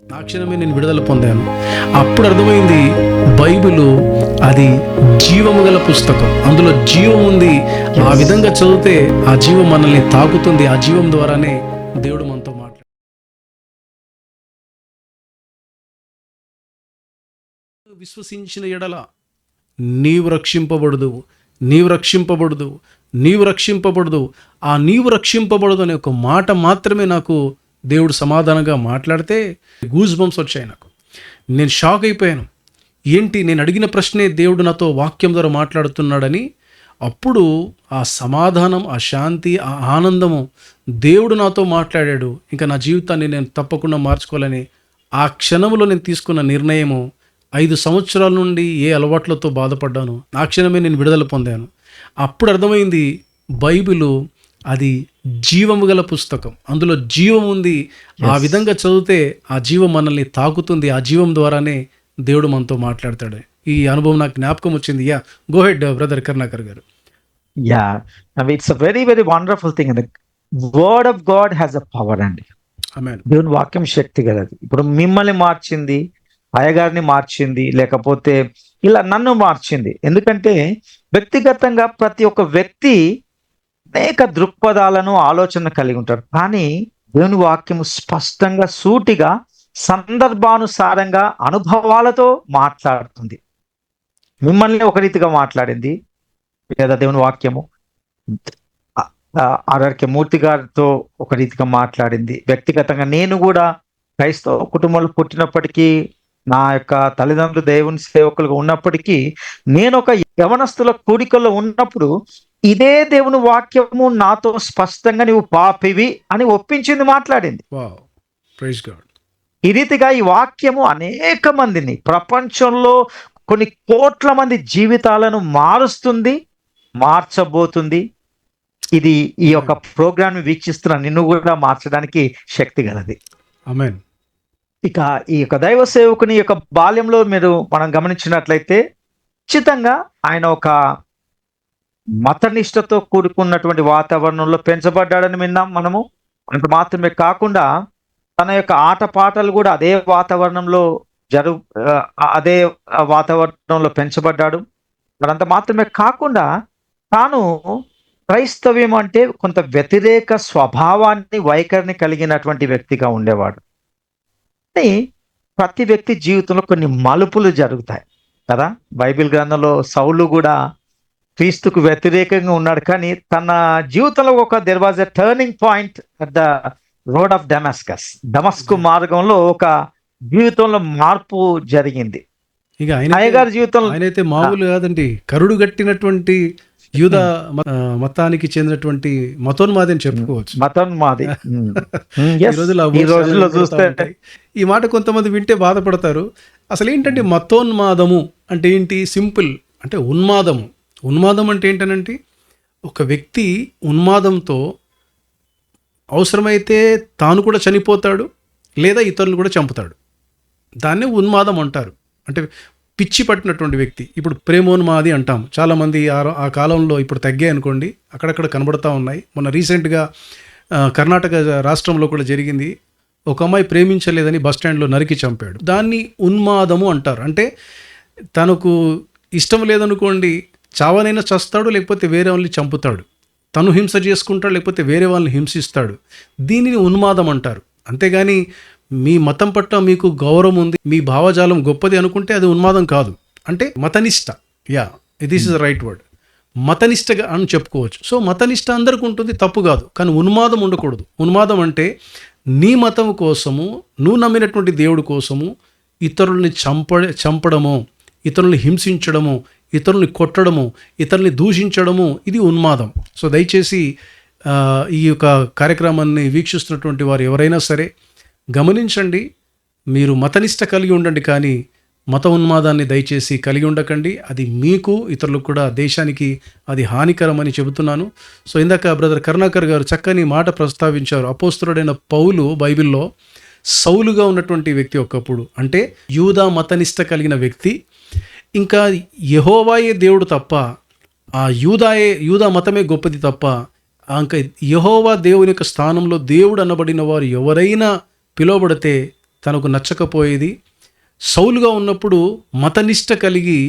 ఆ క్షణమే నేను విడుదల పొందాను. అప్పుడు అర్థమైంది బైబిల్ అది జీవము గల పుస్తకం, అందులో జీవం ఉంది. ఆ విధంగా చదివితే ఆ జీవం మనల్ని తాకుతుంది. ఆ జీవం ద్వారానే దేవుడు మనతో మాట్లాడు. విశ్వసించిన ఎడల నీవు రక్షింపబడదు, నీవు రక్షింపబడదు, నీవు రక్షింపబడదు. ఆ నీవు రక్షింపబడదు అనే ఒక మాట మాత్రమే నాకు దేవుడు సమాధానంగా మాట్లాడితే గూస్ బంప్స్ వచ్చాయి నాకు. నేను షాక్ అయిపోయాను. ఏంటి, నేను అడిగిన ప్రశ్నే దేవుడు నాతో వాక్యం ద్వారా మాట్లాడుతున్నాడని. అప్పుడు ఆ సమాధానం, ఆ శాంతి, ఆ ఆనందము, దేవుడు నాతో మాట్లాడాడు. ఇంకా నా జీవితాన్ని నేను తప్పకుండా మార్చుకోవాలని ఆ క్షణంలో నేను తీసుకున్న నిర్ణయము. 5 సంవత్సరాల నుండి ఏ అలవాట్లతో బాధపడ్డాను, ఆ క్షణమే నేను విడుదల పొందాను. అప్పుడు అర్థమైంది బైబిలు అది జీవము గల పుస్తకం, అందులో జీవం ఉంది. ఆ విధంగా చదివితే ఆ జీవం మనల్ని తాకుతుంది. ఆ జీవం ద్వారానే దేవుడు మనతో మాట్లాడతాడు. ఈ అనుభవం నాకు జ్ఞాపకం వచ్చింది. గో హెడ్ బ్రదర్ కరుణాకర్ గారు. Yeah, I mean, it's a very, very wonderful thing. And the word of God has a power అండి. ఆమేన్. దేవుని వాక్యం శక్తి గలది. ఇప్పుడు మిమ్మల్ని మార్చింది, అయ్యగారిని మార్చింది, లేకపోతే ఇలా నన్ను మార్చింది. ఎందుకంటే వ్యక్తిగతంగా ప్రతి ఒక్క వ్యక్తి అనేక దృక్పథాలను, ఆలోచన కలిగి ఉంటారు. కానీ దేవుని వాక్యము స్పష్టంగా, సూటిగా, సందర్భానుసారంగా, అనుభవాలతో మాట్లాడుతుంది. మిమ్మల్ని ఒక రీతిగా మాట్లాడింది లేదా దేవుని వాక్యము. ఆర్ఆర్కే మూర్తి గారితో ఒక రీతిగా మాట్లాడింది. వ్యక్తిగతంగా నేను కూడా క్రైస్తవ కుటుంబంలో పుట్టినప్పటికీ, నా యొక్క తల్లిదండ్రులు దేవుని సేవకులుగా ఉన్నప్పటికీ, నేను ఒక యవనస్తుల కూడికల్లో ఉన్నప్పుడు ఇదే దేవుని వాక్యము నాతో స్పష్టంగా నీవు పాపివి అని ఒప్పించింది, మాట్లాడింది. Wow, praise God. ఈ రీతిగా ఈ వాక్యము అనేక మందిని, ప్రపంచంలో కొన్ని కోట్ల మంది జీవితాలను మారుస్తుంది, మార్చబోతుంది. ఇది ఈ యొక్క ప్రోగ్రామ్ వీక్షిస్తున్న నిన్ను కూడా మార్చడానికి శక్తి గలది. ఆమేన్. ఇక ఈ యొక్క దైవ సేవకుని యొక్క బాల్యంలో మనం గమనించినట్లయితే ఖచ్చితంగా ఆయన ఒక మతనిష్టతో కూడుకున్నటువంటి వాతావరణంలో పెంచబడ్డాడని విన్నాం మనము. అంత మాత్రమే కాకుండా తన యొక్క ఆటపాటలు కూడా అదే వాతావరణంలో అదే వాతావరణంలో పెంచబడ్డాడు. మరంత మాత్రమే కాకుండా తాను క్రైస్తవ్యం అంటే కొంత వ్యతిరేక స్వభావాన్ని, వైఖరిని కలిగినటువంటి వ్యక్తిగా ఉండేవాడు. కానీ ప్రతి వ్యక్తి జీవితంలో కొన్ని మలుపులు జరుగుతాయి కదా. బైబిల్ గ్రంథంలో సౌలు కూడా క్రీస్తుకు వ్యతిరేకంగా ఉన్నాడు, కానీ తన జీవితంలో there was a turning point at the road of దమస్కు మార్గంలో ఒక జీవితంలో మార్పు జరిగింది. ఇక అయ్యగారి జీవితంలో ఆయనైతే మామూలు కాదండి. కరుడు గట్టినటువంటి యూదా మతానికి చెందినటువంటి మతోన్మాది అని చెప్పుకోవచ్చు. మతోన్మాది. ఈ రోజుల్లో చూస్తే ఈ మాట కొంతమంది వింటే బాధపడతారు. అసలు ఏంటంటే మతోన్మాదము అంటే ఏంటి? సింపుల్, అంటే ఉన్మాదము. ఉన్మాదం అంటే ఏంటనంటే ఒక వ్యక్తి ఉన్మాదంతో అవసరమైతే తాను కూడా చనిపోతాడు, లేదా ఇతరులు కూడా చంపుతాడు. దాన్నే ఉన్మాదం అంటారు. అంటే పిచ్చి పట్టినటువంటి వ్యక్తి. ఇప్పుడు ప్రేమోన్మాది అంటాం. చాలామంది ఆ కాలంలో ఇప్పుడు తగ్గాయి అనుకోండి, అక్కడక్కడ కనబడతా ఉన్నాయి. మొన్న రీసెంట్గా కర్ణాటక రాష్ట్రంలో కూడా జరిగింది. ఒక అమ్మాయి ప్రేమించలేదని బస్టాండ్లో నరికి చంపాడు. దాన్ని ఉన్మాదము అంటారు. అంటే తనకు ఇష్టం లేదనుకోండి, చావనైనా చస్తాడు, లేకపోతే వేరే వాళ్ళని చంపుతాడు. తను హింస చేసుకుంటాడు, లేకపోతే వేరే వాళ్ళని హింసిస్తాడు. దీనిని ఉన్మాదం అంటారు. అంతేగాని మీ మతం పట్ల మీకు గౌరవం ఉంది, మీ భావజాలం గొప్పది అనుకుంటే అది ఉన్మాదం కాదు. అంటే మతనిష్ట. This is the right word. మతనిష్టగా అని చెప్పుకోవచ్చు. సో మతనిష్ట అందరికీ ఉంటుంది, తప్పు కాదు. కానీ ఉన్మాదం ఉండకూడదు. ఉన్మాదం అంటే నీ మతం కోసము, నువ్వు నమ్మినటువంటి దేవుడి కోసము ఇతరుల్ని చంపడము, ఇతరుల్ని హింసించడము, ఇతరుల్ని కొట్టడము, ఇతరుల్ని దూషించడము, ఇది ఉన్మాదం. సో దయచేసి ఈ యొక్క కార్యక్రమాన్ని వీక్షిస్తున్నటువంటి వారు ఎవరైనా సరే గమనించండి. మీరు మతనిష్ట కలిగి ఉండండి, కానీ మత ఉన్మాదాన్ని దయచేసి కలిగి ఉండకండి. అది మీకు, ఇతరులకు కూడా, దేశానికి అది హానికరమని చెబుతున్నాను. సో ఇందాక బ్రదర్ కరుణాకర్ గారు చక్కని మాట ప్రస్తావించారు. అపోస్తలుడైన పౌలు బైబిల్లో సౌలుగా ఉన్నటువంటి వ్యక్తి ఒకప్పుడు, అంటే యూదా మతనిష్ట కలిగిన వ్యక్తి. ఇంకా యెహోవాయే దేవుడు తప్ప, ఆ యూదా మతమే గొప్పది తప్ప, ఇంకా యెహోవా దేవుని యొక్క స్థానంలో దేవుడు అనబడిన వారు ఎవరైనా పిలువబడితే తనకు నచ్చకపోయేది. సౌలుగా ఉన్నప్పుడు మతనిష్ట కలిగి,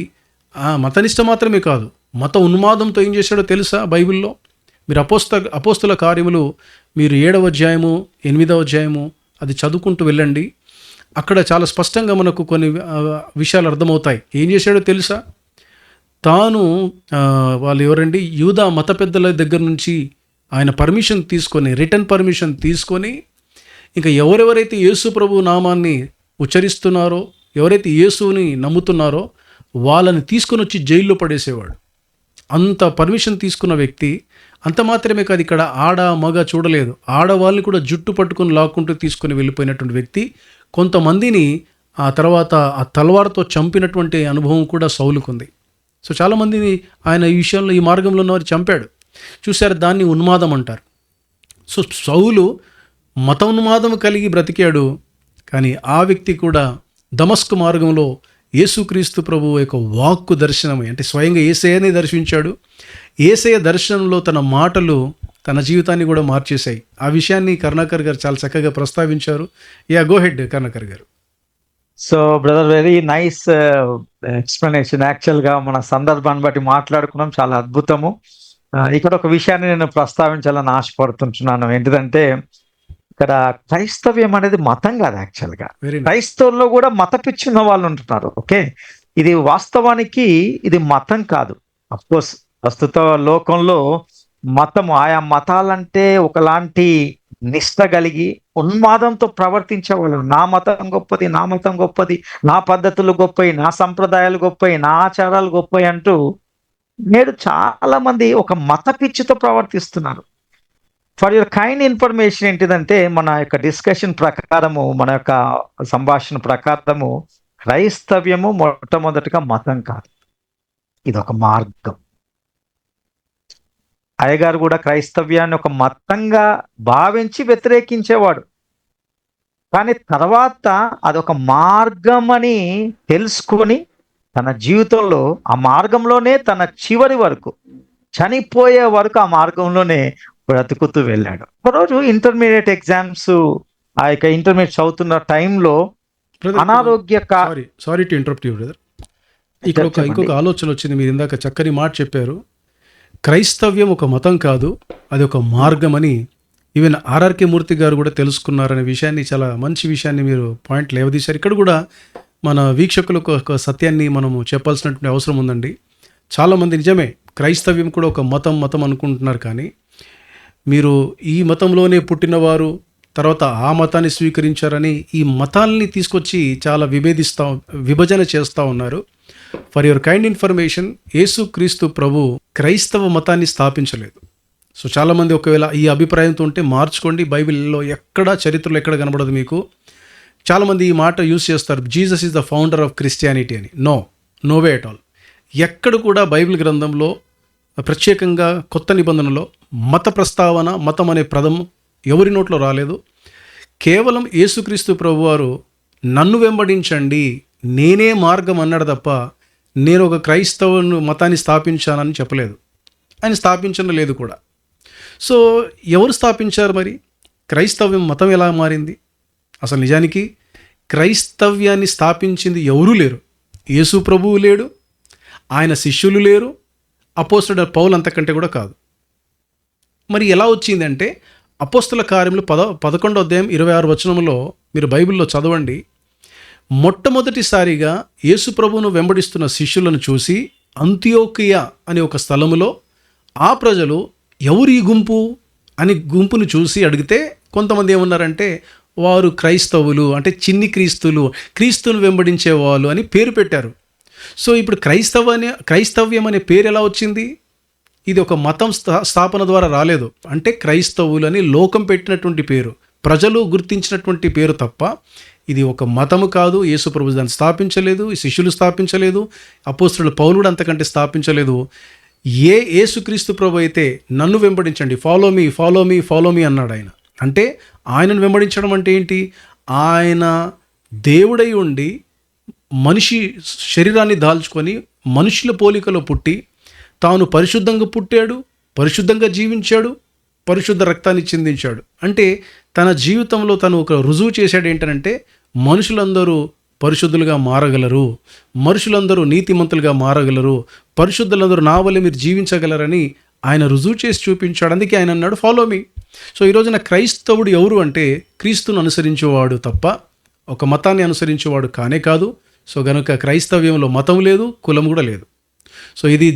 మతనిష్ట మాత్రమే కాదు, మత ఉన్మాదంతో ఏం చేశాడో తెలుసా? బైబిల్లో మీరు అపోస్తుల కార్యములు మీరు 7వ అధ్యాయము 8వ అధ్యాయము అది చదువుకుంటూ వెళ్ళండి. అక్కడ చాలా స్పష్టంగా మనకు కొన్ని విషయాలు అర్థమవుతాయి. ఏం చేశాడో తెలుసా? తాను వాళ్ళు ఎవరండి, యూదా మత పెద్దల దగ్గర నుంచి ఆయన పర్మిషన్ తీసుకొని, రిటర్న్ పర్మిషన్ తీసుకొని, ఇంకా ఎవరెవరైతే యేసు ప్రభు నామాన్ని ఉచ్చరిస్తున్నారో, ఎవరైతే యేసుని నమ్ముతున్నారో వాళ్ళని తీసుకొని వచ్చి జైల్లో పడేసేవాడు. అంత పర్మిషన్ తీసుకున్న వ్యక్తి. అంత మాత్రమే కాదు, ఇక్కడ ఆడ మగ చూడలేదు, ఆడవాళ్ళని కూడా జుట్టు పట్టుకుని లాక్కుంటూ తీసుకొని వెళ్ళిపోయినటువంటి వ్యక్తి. కొంతమందిని ఆ తర్వాత ఆ తలవారుతో చంపినటువంటి అనుభవం కూడా సౌలుకుంది. సో చాలామందిని ఆయన ఈ విషయంలో, ఈ మార్గంలో ఉన్నవారు చంపాడు. చూశారు, దాన్ని ఉన్మాదం అంటారు. సో సౌలు మత ఉన్మాదం కలిగి బ్రతికాడు. కానీ ఆ వ్యక్తి కూడా దమస్కు మార్గంలో యేసుక్రీస్తు ప్రభువు యొక్క వాక్కు దర్శనమై, అంటే స్వయంగా యేసయ్యని దర్శించాడు. యేసయ్య దర్శనంలో తన మాటలు తన జీవితాన్ని కూడా మార్చేశాయి. ఆ విషయాన్ని కరుణాకర్ గారు చాలా చక్కగా ప్రస్తావించారు. గో హెడ్ కరుణాకర్ గారు. So brother, very nice explanation. యాక్చువల్గా మన సందర్భాన్ని బట్టి మాట్లాడుకున్నాం, చాలా అద్భుతము. ఇక్కడ ఒక విషయాన్ని నేను ప్రస్తావించాలని ఆశపడుతుంటున్నాను. ఏంటిదంటే, ఇక్కడ క్రైస్తవ్యం అనేది మతం కాదు. యాక్చువల్గా క్రైస్తవుల్లో కూడా మత పిచ్చి ఉన్న వాళ్ళు ఉంటున్నారు. ఓకే, ఇది వాస్తవానికి ఇది మతం కాదు. అఫ్కోర్స్ ప్రస్తుత లోకంలో మతము, ఆయా మతాలంటే ఒకలాంటి నిష్ట కలిగి ఉన్మాదంతో ప్రవర్తించేవాళ్ళు. నా మతం గొప్పది, నా మతం గొప్పది, నా పద్ధతులు గొప్పవి, నా సంప్రదాయాలు గొప్పవి, నా ఆచారాలు గొప్పవి అంటూ నేడు చాలా మంది ఒక మత పిచ్చితో ప్రవర్తిస్తున్నారు. ఫర్ యువర్ కైండ్ ఇన్ఫర్మేషన్ ఏంటిదంటే, మన యొక్క డిస్కషన్ ప్రకారము, మన యొక్క సంభాషణ ప్రకారము, క్రైస్తవ్యము మొట్టమొదటిగా మతం కాదు, ఇది ఒక మార్గం. అయ్యగారు కూడా క్రైస్తవ్యాన్ని ఒక మతంగా భావించి వ్యతిరేకించేవాడు. కానీ తర్వాత అదొక మార్గం అని తెలుసుకొని తన జీవితంలో ఆ మార్గంలోనే తన చివరి వరకు, చనిపోయే వరకు ఆ మార్గంలోనే బ్రతుకుతూ వెళ్ళాడు. ఒకరోజు ఇంటర్మీడియట్ ఎగ్జామ్స్, ఆ యొక్క ఇంటర్మీడియట్ చదువుతున్న టైంలో అనారోగ్య sorry to interrupt you brother. ఇక్కడ ఇంకొక ఆలోచన వచ్చింది. మీరు ఇందాక చక్కని మాట చెప్పారు, క్రైస్తవ్యం ఒక మతం కాదు, అది ఒక మార్గం అని. ఈవెన్ ఆర్ఆర్కే మూర్తి గారు కూడా తెలుసుకున్నారనే విషయాన్ని, చాలా మంచి విషయాన్ని మీరు పాయింట్ లేవదీశారు. ఇక్కడ కూడా మన వీక్షకులకు ఒక సత్యాన్ని మనము చెప్పాల్సినటువంటి అవసరం ఉందండి. చాలామంది నిజమే క్రైస్తవ్యం కూడా ఒక మతం అనుకుంటున్నారు. కానీ మీరు ఈ మతంలోనే పుట్టినవారు, తర్వాత ఆ మతాన్ని స్వీకరించారని ఈ మతాల్ని తీసుకొచ్చి చాలా విభజన చేస్తూ ఉన్నారు. ఫర్ యువర్ కైండ్ ఇన్ఫర్మేషన్, యేసుక్రీస్తు ప్రభు క్రైస్తవ మతాన్ని స్థాపించలేదు. సో చాలామంది ఒకవేళ ఈ అభిప్రాయంతో ఉంటే మార్చుకోండి. బైబిల్లో చరిత్రలో ఎక్కడ కనబడదు మీకు. చాలామంది ఈ మాట యూజ్ చేస్తారు, Jesus is the founder of Christianity అని. No way at all. ఎక్కడ కూడా బైబిల్ గ్రంథంలో, ప్రత్యేకంగా కొత్త నిబంధనలో మత ప్రస్తావన, మతం అనే పదం ఎవరి నోట్లో రాలేదు. కేవలం యేసుక్రీస్తు ప్రభువారు నన్ను వెంబడించండి, నేనే మార్గం అన్నాడు తప్ప నేను ఒక క్రైస్తవ మతాన్ని స్థాపించానని చెప్పలేదు. ఆయన స్థాపించడం లేదు కూడా. సో ఎవరు స్థాపించారు మరి? క్రైస్తవ్యం మతం ఎలా మారింది? అసలు నిజానికి క్రైస్తవ్యాన్ని స్థాపించింది ఎవరూ లేరు. యేసు ప్రభువు లేడు, ఆయన శిష్యులు లేరు, అపోస్తలుడు పౌలు అంతకంటే కూడా కాదు. మరి ఎలా వచ్చిందంటే, అపోస్తల కార్యములు 11వ అధ్యాయం 26వ వచనంలో మీరు బైబిల్లో చదవండి. మొట్టమొదటిసారిగా యేసు ప్రభువును వెంబడిస్తున్న శిష్యులను చూసి అంతియోకియా అనే ఒక స్థలములో ఆ ప్రజలు ఎవరు ఈ గుంపు అని గుంపును చూసి అడిగితే కొంతమంది ఏమన్నారంటే, వారు క్రైస్తవులు, అంటే చిన్ని క్రీస్తును వెంబడించే వాళ్ళు అని పేరు పెట్టారు. సో ఇప్పుడు క్రైస్తవ్యం అనే పేరు ఎలా వచ్చింది? ఇది ఒక మతం స్థాపన ద్వారా రాలేదు. అంటే క్రైస్తవులు అని లోకం పెట్టినటువంటి పేరు, ప్రజలు గుర్తించినటువంటి పేరు తప్ప ఇది ఒక మతము కాదు. యేసు ప్రభు దాన్ని స్థాపించలేదు, శిష్యులు స్థాపించలేదు, అపోస్తలుడు పౌలు కూడా అంతకంటే స్థాపించలేదు. యేసుక్రీస్తు ప్రభు అయితే నన్ను వెంబడించండి, ఫాలో మీ అన్నాడు ఆయన. అంటే ఆయనను వెంబడించడం అంటే ఏంటి? ఆయన దేవుడై ఉండి మనిషి శరీరాన్ని దాల్చుకొని మనుషుల పోలికలో పుట్టి తాను పరిశుద్ధంగా పుట్టాడు, పరిశుద్ధంగా జీవించాడు, పరిశుద్ధ రక్తాన్ని చిందించాడు. అంటే తన జీవితంలో తను ఒక రుజువు చేశాడు. ఏంటంటే మనుషులందరూ పరిశుద్ధులుగా మారగలరు, మనుషులందరూ నీతిమంతులుగా మారగలరు, పరిశుద్ధులందరూ నా వల్లే మీరు జీవించగలరని ఆయన రుజువు చేసి చూపించాడు. అందుకే ఆయన అన్నాడు ఫాలో మీ. సో ఈ రోజున క్రైస్తవుడు ఎవరు అంటే క్రీస్తును అనుసరించేవాడు తప్ప ఒక మతాన్ని అనుసరించేవాడు కానే కాదు. సో గనుక క్రైస్తవ్యంలో మతం లేదు, కులం కూడా లేదు. సో ఇది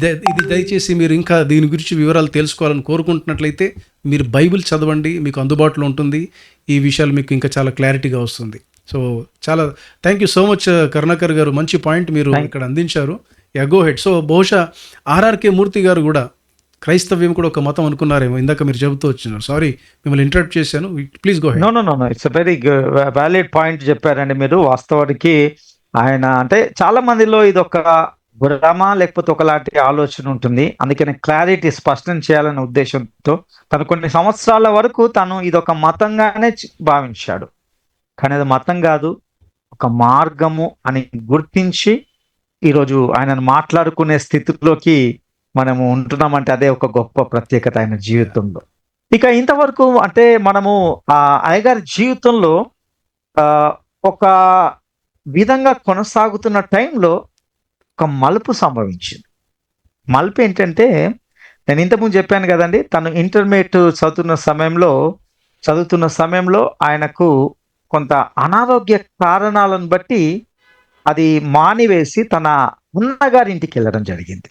దయచేసి మీరు ఇంకా దీని గురించి వివరాలు తెలుసుకోవాలని కోరుకుంటున్నట్లయితే మీరు బైబిల్ చదవండి, మీకు అందుబాటులో ఉంటుంది. ఈ విషయాలు మీకు ఇంకా చాలా క్లారిటీగా వస్తుంది. సో చాలా thank you so much Karunakar గారు, మంచి పాయింట్ మీరు ఇక్కడ అందించారు. Yeah go head. సో బహుశా ఆర్ఆర్కే మూర్తి గారు కూడా క్రైస్తవ్యం కూడా ఒక మతం అనుకున్నారేమో, ఇందాక మీరు చెబుతూ వచ్చినారు. సారీ మిమ్మల్ని ఇంటరప్ట్ చేశాను, please go ahead. No it's very valid point చెప్పారండి మీరు. వాస్తవానికి ఆయన అంటే చాలా మందిలో ఇది ఒక భ్రమ లేకపోతే ఒకలాంటి ఆలోచన ఉంటుంది. అందుకని క్లారిటీ స్పష్టం చేయాలనే ఉద్దేశంతో తను కొన్ని సంవత్సరాల వరకు తను ఇది ఒక మతంగానే భావించాడు. కానీ అది మతం కాదు, ఒక మార్గము అని గుర్తించి ఈరోజు ఆయనను మాట్లాడుకునే స్థితిలోకి మనము ఉంటున్నామంటే అదే ఒక గొప్ప ప్రత్యేకత ఆయన జీవితంలో. ఇక ఇంతవరకు అంటే మనము అయ్యగారి జీవితంలో ఒక విధంగా కొనసాగుతున్న టైంలో ఒక మలుపు సంభవించింది. మలుపు ఏంటంటే, నేను ఇంతకుముందు చెప్పాను కదండి, తను ఇంటర్మీడియట్ చదువుతున్న సమయంలో ఆయనకు కొంత అనారోగ్య కారణాలను బట్టి అది మానివేసి తన అన్నగారింటికి వెళ్ళడం జరిగింది.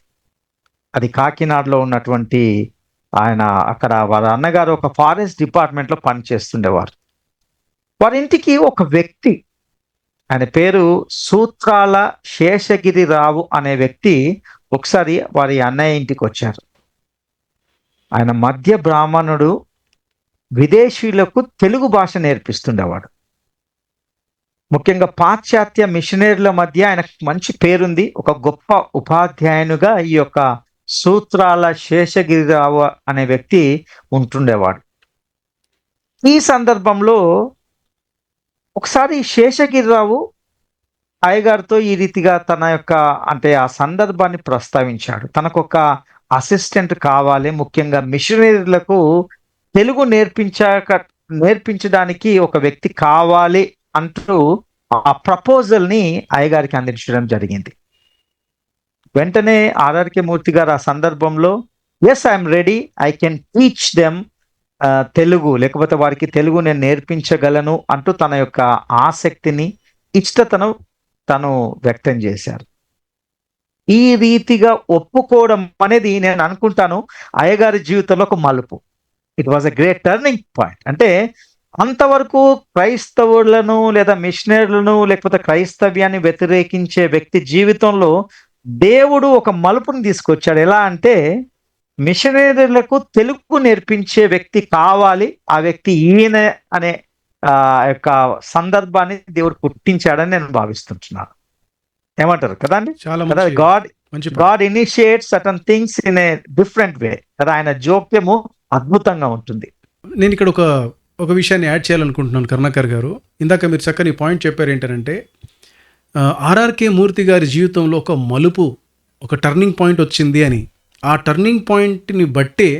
అది కాకినాడలో ఉన్నటువంటి ఆయన, అక్కడ వారి అన్నగారు ఒక ఫారెస్ట్ డిపార్ట్మెంట్లో పనిచేస్తుండేవారు. వారి ఇంటికి ఒక వ్యక్తి, ఆయన పేరు సూత్రాల శేషగిరిరావు అనే వ్యక్తి ఒకసారి వారి అన్నయ్య ఇంటికి వచ్చారు. ఆయన మధ్య బ్రాహ్మణుడు, విదేశీయులకు తెలుగు భాష నేర్పిస్తుండేవాడు. ముఖ్యంగా పాశ్చాత్య మిషనరీల మధ్య ఆయనకు మంచి పేరుంది. ఒక గొప్ప ఉపాధ్యాయునిగా ఈ యొక్క సూత్రాల శేషగిరిరావు అనే వ్యక్తి ఉంటుండేవాడు. ఈ సందర్భంలో ఒకసారి శేషగిరిరావు అయ్యగారితో ఈ రీతిగా తన యొక్క అంటే ఆ సందర్భాన్ని ప్రస్తావించాడు. తనకు ఒక అసిస్టెంట్ కావాలి, ముఖ్యంగా మిషనరీలకు తెలుగు నేర్పించడానికి ఒక వ్యక్తి కావాలి అంటూ ఆ ప్రపోజల్ ని అయ్యగారికి అందించడం జరిగింది. వెంటనే ఆర్ఆర్కే మూర్తి గారు ఆ సందర్భంలో yes I'm ready, I can teach them Telugu, లేకపోతే వారికి తెలుగు నేను నేర్పించగలను అంటూ తన యొక్క ఆసక్తిని, ఇష్టతను తను వ్యక్తం చేశారు. ఈ రీతిగా ఒప్పుకోవడం అనేది నేను అనుకుంటాను అయ్యగారి జీవితంలో ఒక మలుపు. It was a great turning point. అంటే అంతవరకు క్రైస్తవులను లేదా మిషనరీలను లేకపోతే క్రైస్తవ్యాన్ని వ్యతిరేకించే వ్యక్తి జీవితంలో దేవుడు ఒక మలుపుని తీసుకొచ్చాడు. ఎలా అంటే మిషనరీలకు తెలుగు నేర్పించే వ్యక్తి కావాలి, ఆ వ్యక్తి ఈయన అనే యొక్క సందర్భాన్ని దేవుడు పుట్టించాడని నేను భావిస్తుంటున్నాను. ఏమంటారు కదండి? చాలా God initiates certain things in a different way కదా. ఆయన జోక్యము అద్భుతంగా ఉంటుంది. నేను ఇక్కడ ఒక విషయాన్ని యాడ్ చేయాలనుకుంటున్నాను కరుణాకర్ గారు. ఇందాక మీరు చక్కని పాయింట్ చెప్పారు. ఏంటంటే ఆర్ఆర్కే మూర్తి గారి జీవితంలో ఒక మలుపు, ఒక టర్నింగ్ పాయింట్ వచ్చింది అని. ఆ టర్నింగ్ పాయింట్ని బట్టే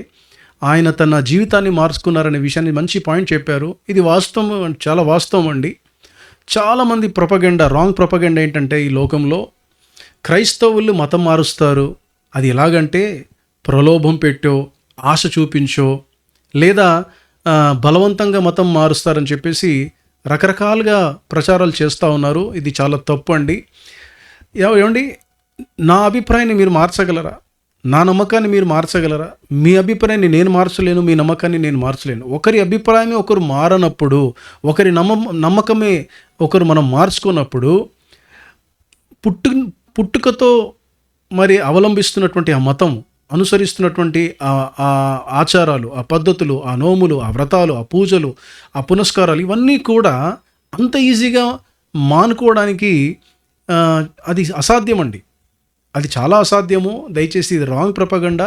ఆయన తన జీవితాన్ని మార్చుకున్నారనే విషయాన్ని మంచి పాయింట్ చెప్పారు. ఇది వాస్తవం, చాలా వాస్తవం అండి. చాలామంది రాంగ్ ప్రొపగెండా ఏంటంటే ఈ లోకంలో క్రైస్తవులు మతం మారుస్తారు, అది ఎలాగంటే ప్రలోభం పెట్టో, ఆశ చూపించో, లేదా బలవంతంగా మతం మారుస్తారని చెప్పేసి రకరకాలుగా ప్రచారాలు చేస్తూ ఉన్నారు. ఇది చాలా తప్పు అండి. ఏమండి, నా అభిప్రాయాన్ని మీరు మార్చగలరా? నా నమ్మకాన్ని మీరు మార్చగలరా? మీ అభిప్రాయాన్ని నేను మార్చలేను, మీ నమ్మకాన్ని నేను మార్చలేను. ఒకరి అభిప్రాయమే ఒకరు మారనప్పుడు, ఒకరి నమ్మకమే ఒకరు మనం మార్చుకున్నప్పుడు, పుట్టుకతో మరి అవలంబిస్తున్నటువంటి ఆ మతం, అనుసరిస్తున్నటువంటి ఆ ఆచారాలు, ఆ పద్ధతులు, ఆ నోములు, ఆ వ్రతాలు, ఆ పూజలు, ఆ పునస్కారాలు, ఇవన్నీ కూడా అంత ఈజీగా మానుకోవడానికి అది అసాధ్యం అండి. అది చాలా అసాధ్యము. దయచేసి ఇది రాంగ్ ప్రొపగండా.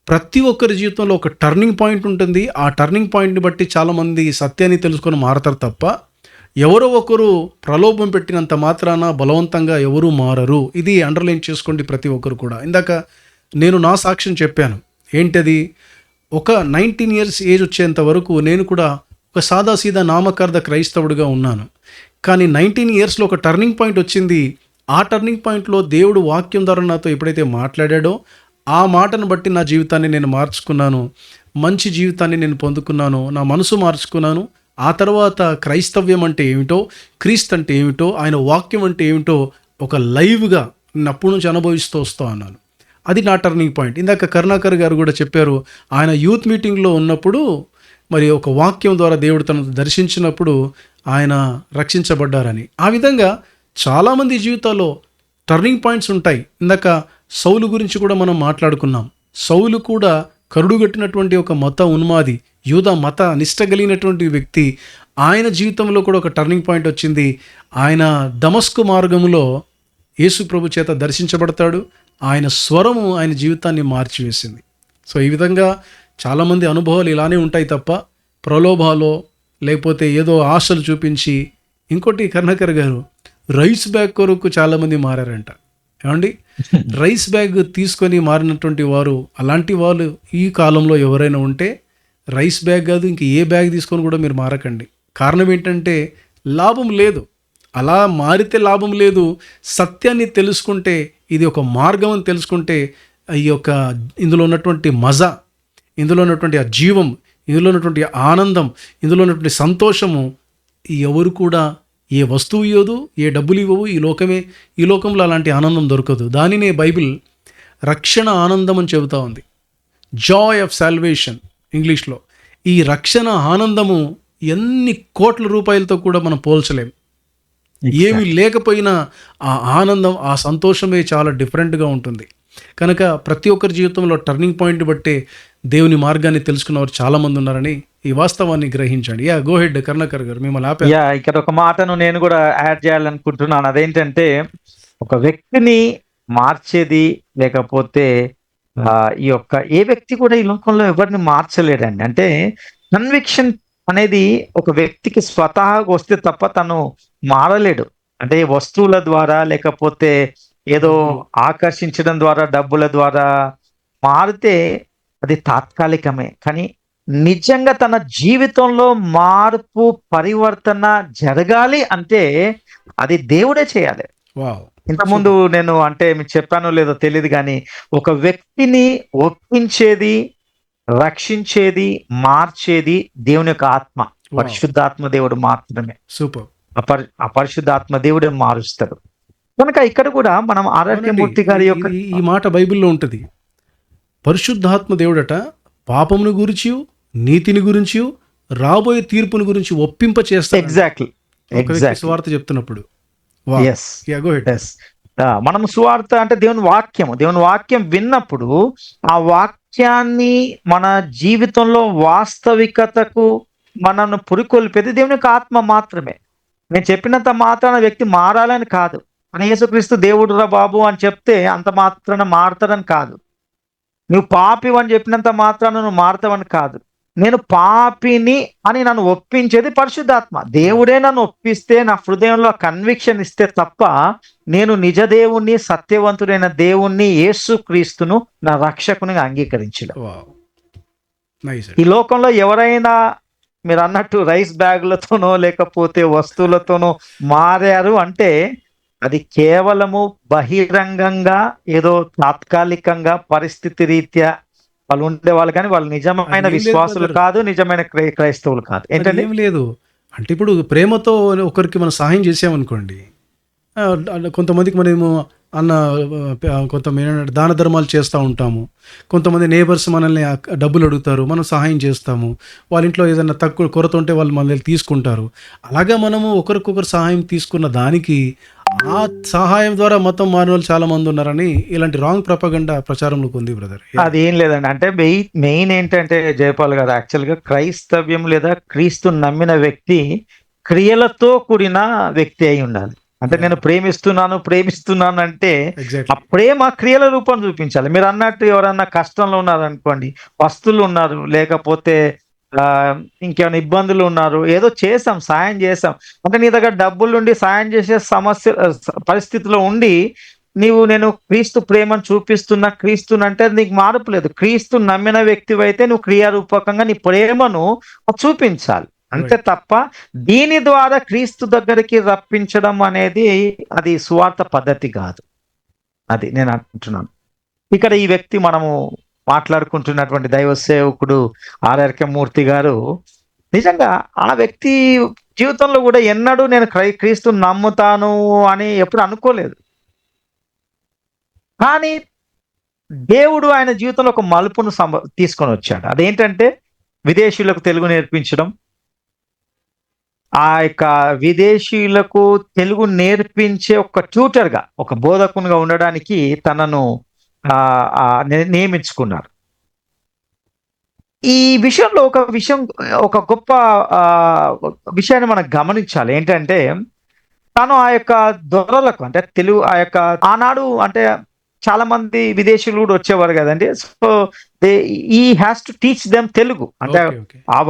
ప్రతి ఒక్కరి జీవితంలో ఒక టర్నింగ్ పాయింట్ ఉంటుంది. ఆ టర్నింగ్ పాయింట్ని బట్టి చాలామంది సత్యాన్ని తెలుసుకొని మారతారు తప్ప ఎవరో ఒకరు ప్రలోభం పెట్టినంత మాత్రాన బలవంతంగా ఎవరూ మారరు. ఇది అండర్లైన్ చేసుకోండి ప్రతి ఒక్కరు కూడా. ఇందాక నేను నా సాక్ష్యం చెప్పాను. ఏంటది? ఒక 19 years ఏజ్ వచ్చేంత వరకు నేను కూడా ఒక సాదాసీదా నామకార్థ క్రైస్తవుడిగా ఉన్నాను. కానీ 19 ఇయర్స్లో ఒక టర్నింగ్ పాయింట్ వచ్చింది. ఆ టర్నింగ్ పాయింట్లో దేవుడు వాక్యం ద్వారా నాతో ఎప్పుడైతే మాట్లాడాడో ఆ మాటను బట్టి నా జీవితాన్ని నేను మార్చుకున్నాను. మంచి జీవితాన్ని నేను పొందుకున్నాను. నా మనసు మార్చుకున్నాను. ఆ తర్వాత క్రైస్తవ్యం అంటే ఏమిటో, క్రీస్తు అంటే ఏమిటో, ఆయన వాక్యం అంటే ఏమిటో ఒక లైవ్గా నేను అప్పటి నుంచి అనుభవిస్తూ వస్తూ ఉన్నాను. అది నా టర్నింగ్ పాయింట్. ఇందాక కరుణాకర్ గారు కూడా చెప్పారు, ఆయన యూత్ మీటింగ్లో ఉన్నప్పుడు మరి ఒక వాక్యం ద్వారా దేవుడు తనను దర్శించినప్పుడు ఆయన రక్షించబడ్డారని. ఆ విధంగా చాలామంది జీవితాల్లో టర్నింగ్ పాయింట్స్ ఉంటాయి. ఇందాక సౌలు గురించి కూడా మనం మాట్లాడుకున్నాం. సౌలు కూడా కరుడుగట్టినటువంటి ఒక మత ఉన్మాది, యూదా మత నిష్ట కలిగినటువంటి వ్యక్తి. ఆయన జీవితంలో కూడా ఒక టర్నింగ్ పాయింట్ వచ్చింది. ఆయన దమస్కు మార్గంలో యేసు ప్రభు చేత దర్శించబడతాడు. ఆయన స్వరము ఆయన జీవితాన్ని మార్చివేసింది. సో ఈ విధంగా చాలామంది అనుభవాలు ఇలానే ఉంటాయి తప్ప ప్రలోభాలో లేకపోతే ఏదో ఆశలు చూపించి. ఇంకోటి కరుణాకర్ గారు, రైస్ బ్యాగ్ కొరకు చాలామంది మారారంట. ఏమండి, రైస్ బ్యాగ్ తీసుకొని మారినటువంటి వారు, అలాంటి వాళ్ళు ఈ కాలంలో ఎవరైనా ఉంటే రైస్ బ్యాగ్ కాదు ఇంక ఏ బ్యాగ్ తీసుకొని కూడా మీరు మారకండి. కారణం ఏంటంటే లాభం లేదు. అలా మారితే లాభం లేదు. సత్యాన్ని తెలుసుకుంటే, ఇది ఒక మార్గం అని తెలుసుకుంటే ఈ యొక్క ఇందులో ఉన్నటువంటి మజా, ఇందులో ఉన్నటువంటి ఆ జీవం, ఇందులో ఉన్నటువంటి ఆనందం, ఇందులో ఉన్నటువంటి సంతోషము ఎవరు కూడా ఏ వస్తువు ఇవ్వదు, ఏ డబ్బులు ఇవ్వవు. ఈ లోకంలో అలాంటి ఆనందం దొరకదు. దానినే బైబిల్ రక్షణ ఆనందం అని చెబుతా ఉంది. జాయ్ ఆఫ్ సాల్వేషన్ ఇంగ్లీష్లో. ఈ రక్షణ ఆనందము ఎన్ని కోట్ల రూపాయలతో కూడా మనం పోల్చలేము. ఏమీ లేకపోయినా ఆ ఆనందం, ఆ సంతోషమే చాలా డిఫరెంట్గా ఉంటుంది. కనుక ప్రతి ఒక్కరి జీవితంలో టర్నింగ్ పాయింట్ బట్టే దేవుని మార్గాన్ని తెలుసుకున్నవారు చాలామంది ఉన్నారని ఈ వాస్తవాన్ని గ్రహించండి. గో హెడ్ కరుణాకర్ గారు, మిమ్మల్ని ఆపే. ఇక్కడ ఒక మాటను నేను కూడా యాడ్ చేయాలనుకుంటున్నాను. అదేంటంటే, ఒక వ్యక్తిని మార్చేది లేకపోతే ఏ వ్యక్తి కూడా ఈ లోకంలో ఎవరిని మార్చలేడండి. అంటే కన్విక్షన్ అనేది ఒక వ్యక్తికి స్వతహాగా వస్తే తప్ప తను మారలేడు. అంటే వస్తువుల ద్వారా లేకపోతే ఏదో ఆకర్షించడం ద్వారా, డబ్బుల ద్వారా మారితే అది తాత్కాలికమే. కానీ నిజంగా తన జీవితంలో మార్పు, పరివర్తన జరగాలి అంటే అది దేవుడే చేయాలి. ఇంతకుముందు నేను మీకు చెప్పానో లేదో తెలియదు కానీ, ఒక వ్యక్తిని ఒప్పించేది, రక్షించేది, మార్చేది దేవుని యొక్క ఆత్మ, పరిశుద్ధాత్మ దేవుడు మాత్రమే. సూపర్. పరిశుద్ధాత్మ దేవుడే మారుస్తాడు. కనుక ఇక్కడ కూడా మనం ఆరాధ్యమూర్తి గారి యొక్క ఈ మాట బైబిల్లో ఉంటుంది. పరిశుద్ధాత్మ దేవుడట పాపమును గురించి, నీతిని గురించి, రాబోయే తీర్పుని గురించి ఒప్పింప చేస్తాడు. ఎగ్జాక్ట్లీ సువార్త చెప్తున్నప్పుడు. మనం సువార్త అంటే దేవుని వాక్యం విన్నప్పుడు ఆ వాక్యాన్ని మన జీవితంలో వాస్తవికతకు మనను పురికొల్పేది దేవుని యొక్క ఆత్మ మాత్రమే. నేను చెప్పినంత మాత్రాన వ్యక్తి మారాలని కాదు. మన యేసుక్రీస్తు దేవుడు రా బాబు అని చెప్తే అంత మాత్రాన మారుతాడని కాదు. నువ్వు పాపి అని చెప్పినంత మాత్రాన నువ్వు మారుతావని కాదు. నేను పాపిని అని నన్ను ఒప్పించేది పరిశుద్ధాత్మ దేవుడే. నన్ను ఒప్పిస్తే, నా హృదయంలో కన్విక్షన్ ఇస్తే తప్ప నేను నిజ దేవుణ్ణి, సత్యవంతుడైన దేవుణ్ణి, యేసుక్రీస్తును నా రక్షకునిగా అంగీకరించడం. ఈ లోకంలో ఎవరైనా మీరు అన్నట్టు రైస్ బ్యాగులతోనో లేకపోతే వస్తువులతోనో మారారు అంటే అది కేవలము బహిరంగంగా ఏదో తాత్కాలికంగా పరిస్థితి రీత్యా వాళ్ళు ఉండేవాళ్ళు, కానీ వాళ్ళు నిజమైన విశ్వాసులు కాదు, నిజమైన క్రైస్తవులు కాదు. ఏంటంటే ఏం లేదు అంటే, ఇప్పుడు ప్రేమతో ఒకరికి మనం సహాయం చేసామనుకోండి, కొంతమందికి మనము కొంతమంది దాన ధర్మాలు చేస్తూ ఉంటాము. కొంతమంది నేబర్స్ మనల్ని డబ్బులు అడుగుతారు, మనం సహాయం చేస్తాము. వాళ్ళ ఇంట్లో ఏదైనా తక్కువ కొరత ఉంటే వాళ్ళు మనల్ని తీసుకుంటారు. అలాగా మనము ఒకరికొకరు సహాయం తీసుకున్న దానికి ఆ సహాయం ద్వారా మొత్తం మారిన వాళ్ళు చాలా మంది ఉన్నారని ఇలాంటి రాంగ్ ప్రపగండా ప్రచారంలోకి ఉంది బ్రదర్. అది ఏం లేదండి. అంటే మెయిన్ ఏంటంటే జయపాల్ గారు, యాక్చువల్గా క్రైస్తవ్యం లేదా క్రీస్తు నమ్మిన వ్యక్తి క్రియలతో కూడిన వ్యక్తి అయి ఉండాలి. అంటే నేను ప్రేమిస్తున్నాను అంటే ఆ ప్రేమ క్రియల రూపం చూపించాలి. మీరు అన్నట్టు ఎవరన్నా కష్టంలో ఉన్నారు అనుకోండి, వస్తువులు ఉన్నారు, లేకపోతే ఇంకేమైనా ఇబ్బందులు ఉన్నారు, ఏదో సాయం చేసాం అంటే నీ దగ్గర డబ్బులు ఉండి సాయం చేసే పరిస్థితిలో ఉండి నేను క్రీస్తు ప్రేమను క్రీస్తునంటే నీకు మార్పు లేదు. క్రీస్తు నమ్మిన వ్యక్తివైతే నువ్వు క్రియారూపకంగా నీ ప్రేమను చూపించాలి. అంతే తప్ప దీని ద్వారా క్రీస్తు దగ్గరికి రప్పించడం అనేది అది సువార్త పద్ధతి కాదు. అది నేను అంటున్నాను. ఇక్కడ ఈ వ్యక్తి మనము మాట్లాడుకుంటున్నటువంటి దైవ సేవకుడు ఆర్ఆర్కే మూర్తి గారు నిజంగా ఆ వ్యక్తి జీవితంలో కూడా ఎన్నడూ నేను క్రీస్తుని నమ్ముతాను అని ఎప్పుడు అనుకోలేదు. కానీ దేవుడు ఆయన జీవితంలో ఒక మలుపును తీసుకొని వచ్చాడు. అదేంటంటే విదేశీయులకు తెలుగు నేర్పించడం. ఆ యొక్క విదేశీయులకు తెలుగు నేర్పించే ఒక ట్యూటర్గా, ఒక బోధకునిగా ఉండడానికి తనను నియమించుకున్నారు. ఈ విషయంలో ఒక గొప్ప విషయాన్ని మనం గమనించాలి. ఏంటంటే తను ఆ యొక్క దొరలకు అంటే తెలుగు ఆ యొక్క ఆనాడు అంటే చాలా మంది విదేశీయులు కూడా వచ్చేవారు కదండి. సో ఈ has to teach them Telugu. అంటే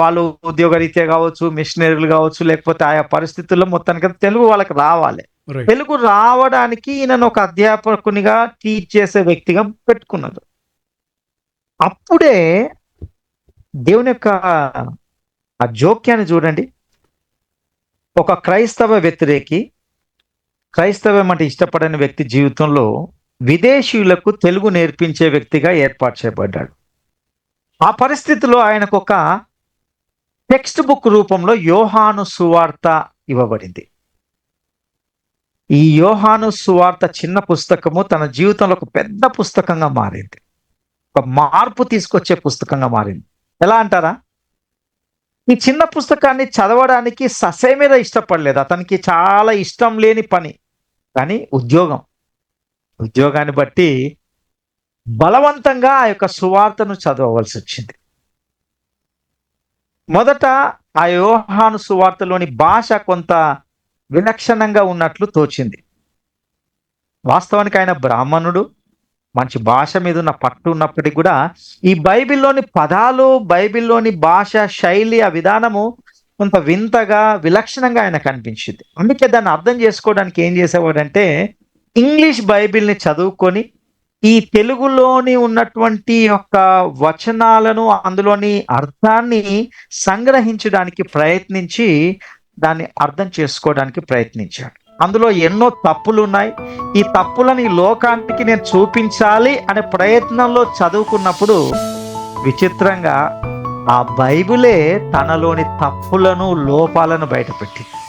వాళ్ళు ఉద్యోగరీత్యా కావచ్చు, మిషనరీలు కావచ్చు, లేకపోతే ఆయా పరిస్థితుల్లో మొత్తానికి తెలుగు వాళ్ళకి రావాలి. తెలుగు రావడానికి ఈయనను ఒక అధ్యాపకునిగా టీచ్ చేసే వ్యక్తిగా పెట్టుకున్నారు. అప్పుడే దేవుని యొక్క ఆ జోక్యాన్ని చూడండి. ఒక క్రైస్తవ వ్యతిరేకి, క్రైస్తవం అంటే ఇష్టపడని వ్యక్తి జీవితంలో విదేశీయులకు తెలుగు నేర్పించే వ్యక్తిగా ఏర్పాటు చేయబడ్డాడు. ఆ పరిస్థితిలో ఆయనకు ఒక టెక్స్ట్ బుక్ రూపంలో యోహాను సువార్త ఇవ్వబడింది. ఈ యోహాను సువార్త చిన్న పుస్తకము తన జీవితంలో ఒక పెద్ద పుస్తకంగా మారింది. ఒక మార్పు తీసుకొచ్చే పుస్తకంగా మారింది. ఎలా అంటారా? ఈ చిన్న పుస్తకాన్ని చదవడానికి ససేమిరా ఇష్టపడలేదు. అతనికి చాలా ఇష్టం లేని పని, కానీ ఉద్యోగాన్ని బట్టి బలవంతంగా ఆ యొక్క సువార్తను చదవవలసి వచ్చింది. మొదట ఆ యోహాను సువార్తలోని భాష కొంత విలక్షణంగా ఉన్నట్లు తోచింది. వాస్తవానికి ఆయన బ్రాహ్మణుడు, మంచి భాష మీద ఉన్న పట్టు ఉన్నప్పటికీ కూడా ఈ బైబిల్లోని పదాలు, బైబిల్లోని భాష శైలి, ఆ విధానము కొంత వింతగా విలక్షణంగా ఆయన కనిపించింది. అందుకే దాన్ని అర్థం చేసుకోవడానికి ఏం చేసేవాడంటే ఇంగ్లీష్ బైబిల్ని చదువుకొని ఈ తెలుగులోని ఉన్నటువంటి యొక్క వచనాలను, అందులోని అర్థాన్ని సంగ్రహించడానికి ప్రయత్నించి దాన్ని అర్థం చేసుకోవడానికి ప్రయత్నించాడు. అందులో ఎన్నో తప్పులు ఉన్నాయి. ఈ తప్పులని లోకానికి నేను చూపించాలి అనే ప్రయత్నంలో చదువుకున్నప్పుడు విచిత్రంగా ఆ బైబిలే తనలోని తప్పులను, లోపాలను బయటపెట్టింది.